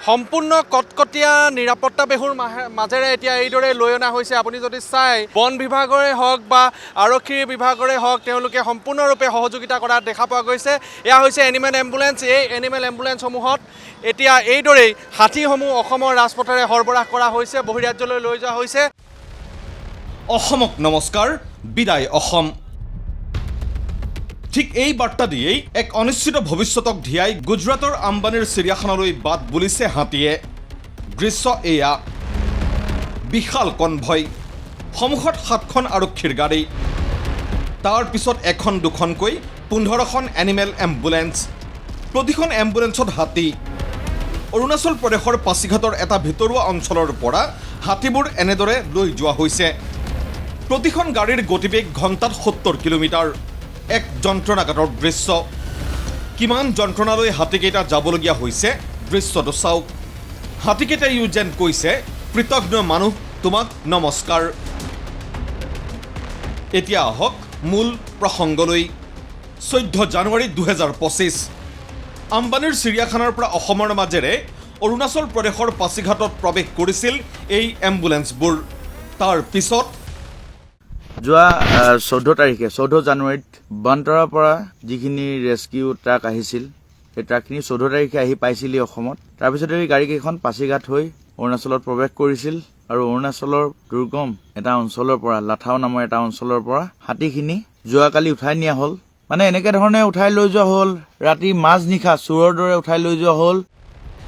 সম্পূৰ্ণ কটকটীয়া নিৰাপত্তা বেহুৰ মাজেৰে এতিয়া এইদৰে লৈ অনা হৈছে। আপুনি যদি চাই বন বিভাগৰে হওক বা আৰক্ষী বিভাগৰে হওক তেওঁলোকে সম্পূৰ্ণৰূপে সহযোগিতা কৰা দেখা পোৱা গৈছে। এয়া হৈছে এনিমেল এম্বুলেন্স। এই এনিমেল এম্বুলেন্সসমূহত এতিয়া এইদৰেই হাতীসমূহ অসমৰ ৰাজপথেৰে সৰবৰাহ কৰা হৈছে, বহিৰাজ্যলৈ লৈ যোৱা হৈছে। অসমক নমস্কাৰ, বিদায় অসম। ঠিক এই বাৰ্তা দিয়েই এক অনিশ্চিত ভৱিষ্যতক ধিয়াই গুজৰাটৰ আম্বানীৰ চিৰিয়াখানালৈ বাট বুলিছে হাতীয়ে। দৃশ্য এয়া, বিশাল কনভয়, সন্মুখত 7খন আৰক্ষীৰ গাড়ী, তাৰ পিছত এখন দুখনকৈ 15খন এনিমেল এম্বুলেন্স। প্ৰতিখন এম্বুলেন্সত হাতী। অৰুণাচল প্ৰদেশৰ পাছিঘাটৰ এটা ভিতৰুৱা অঞ্চলৰ পৰা হাতীবোৰ এনেদৰে লৈ যোৱা হৈছে। প্ৰতিখন গাড়ীৰ গতিবেগ ঘণ্টাত 70 কিলোমিটাৰ। এক যন্ত্ৰণাঘাতৰ দৃশ্য। কিমান যন্ত্ৰণালৈ হাতীকেইটা যাবলগীয়া হৈছে দৃশ্যটো চাওক। হাতীকেইটাইও যেন কৈছে, কৃতজ্ঞ মানুহ তোমাক নমস্কাৰ। এতিয়া আহক মূল প্ৰসংগলৈ। 14 জানুৱাৰী 2025 আম্বানীৰ চিৰিয়াখানাৰ পৰা অসমৰ মাজেৰে অৰুণাচল প্ৰদেশৰ পাছিঘাটত প্ৰৱেশ কৰিছিল এই এম্বুলেন্সবোৰ। তাৰ পিছত যোৱা 14 জানুৱাৰীত বানতৰাৰ পৰা যিখিনি ৰেস্কিউ ট্ৰাক আহিছিল, সেই ট্ৰাকখিনি 14 তাৰিখে আহি পাইছিলেই অসমত। তাৰপিছতে এই গাড়ীকেইখন পাছিঘাট হৈ অৰুণাচলত প্ৰৱেশ কৰিছিল আৰু অৰুণাচলৰ দুৰ্গম এটা অঞ্চলৰ পৰা, লাথাও নামৰ এটা অঞ্চলৰ পৰা হাতীখিনি যোৱাকালি উঠাই নিয়া হ'ল। মানে এনেকে ধৰণে উঠাই লৈ যোৱা হ'ল, ৰাতি মাজনিশা চোৰৰ দৰে উঠাই লৈ যোৱা হ'ল।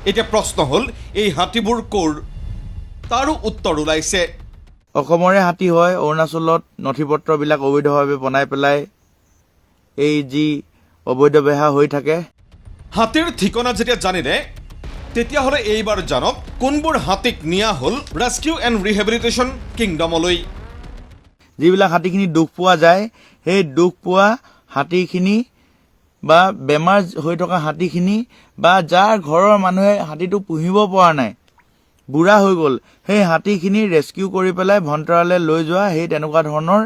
এতিয়া প্ৰশ্ন হ'ল, এই হাতীবোৰ ক'ৰ? তাৰো উত্তৰ ওলাইছে। অসমৰে হাতী হয়, অৰুণাচলত নথি পত্ৰবিলাক অবৈধভাৱে বনাই পেলাই এই যি অবৈধ বেহা হৈ থাকে। হাতীৰ ঠিকনা যেতিয়া জানিলে, তেতিয়াহ'লে এইবাৰ জানক কোনবোৰ হাতীক নিয়া হ'ল ৰেস্কিউ এণ্ড ৰিহেবিলিটেশ্যন কিংডমলৈ। যিবিলাক হাতীখিনি দুখ পোৱা যায়, সেই দুখ পোৱা হাতীখিনি বা বেমাৰ হৈ থকা হাতীখিনি বা যাৰ ঘৰৰ মানুহে হাতীটো পুহিব পৰা নাই, বুঢ়া হৈ গ'ল, সেই হাতীখিনি ৰেস্কিউ কৰি পেলাই ভণ্টাৰালৈ লৈ যোৱা, সেই তেনেকুৱা ধৰণৰ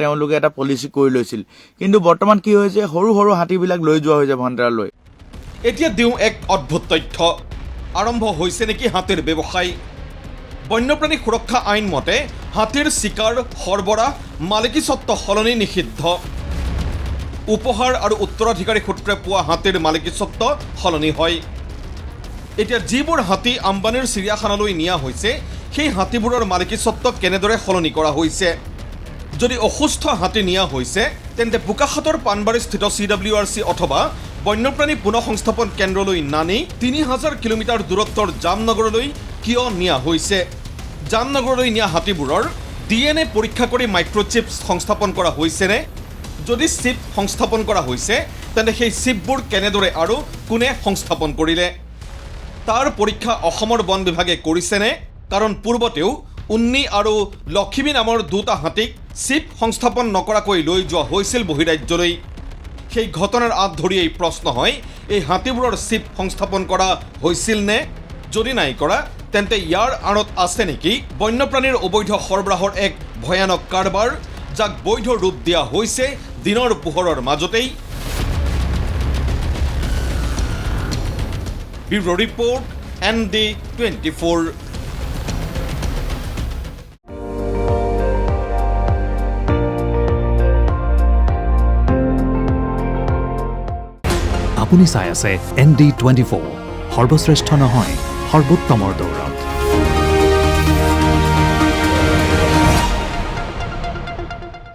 তেওঁলোকে এটা পলিচি কৰি লৈছিল। কিন্তু বৰ্তমান কি হৈছে, সৰু সৰু হাতীবিলাক লৈ যোৱা হৈছে ভণ্টাৰালৈ। এতিয়া দিওঁ এক অদ্ভুত তথ্য। আৰম্ভ হৈছে নেকি হাতীৰ ব্যৱসায়। বন্যপ্ৰাণী সুৰক্ষা আইন মতে হাতীৰ চিকাৰ, সৰবৰাহ, মালিকীস্বত্ব সলনি নিষিদ্ধ। উপহাৰ আৰু উত্তৰাধিকাৰী সূত্ৰে পোৱা হাতীৰ মালিকীস্বত্ব সলনি হয়। এতিয়া যিবোৰ হাতী আম্বানীৰ চিৰিয়াখানালৈ নিয়া হৈছে, সেই হাতীবোৰৰ মালিকীস্বত্ব কেনেদৰে সলনি কৰা হৈছে? যদি অসুস্থ হাতী নিয়া হৈছে, তেন্তে বোকাখাটৰ পাণবাৰীস্থিত CWRC অথবা বন্যপ্ৰাণী পুনঃসংস্থাপন কেন্দ্ৰলৈ নানি 3000 কিলোমিটাৰ দূৰত্বৰ জামনগৰলৈ কিয় নিয়া হৈছে? জামনগৰলৈ নিয়া হাতীবোৰৰ DNA পৰীক্ষা কৰি মাইক্ৰ'চিপছ সংস্থাপন কৰা হৈছেনে? যদি চিপ সংস্থাপন কৰা হৈছে, তেন্তে সেই চিপবোৰ কেনেদৰে আৰু কোনে সংস্থাপন কৰিলে? তাৰ পৰীক্ষা অসমৰ বন বিভাগে কৰিছেনে? কাৰণ পূৰ্বতেও উন্নী আৰু লখিমী নামৰ দুটা হাতীক চিপ সংস্থাপন নকৰাকৈ লৈ যোৱা হৈছিল বহিৰাজ্যলৈ। সেই ঘটনাৰ আঁত ধৰি এই প্ৰশ্ন হয়, এই হাতীবোৰৰ চিপ সংস্থাপন কৰা হৈছিল নে? যদি নাই কৰা, তেন্তে ইয়াৰ আঁৰত আছে নেকি বন্যপ্ৰাণীৰ অবৈধ সৰবৰাহৰ এক ভয়ানক কাৰবাৰ, যাক বৈধ ৰূপ দিয়া হৈছে দিনৰ পোহৰৰ মাজতেই? Bureau report, ND24। আপুনি চাই আছে ND24, সৰ্বশ্ৰেষ্ঠ নহয়, সৰ্বোত্তমৰ দৌৰত।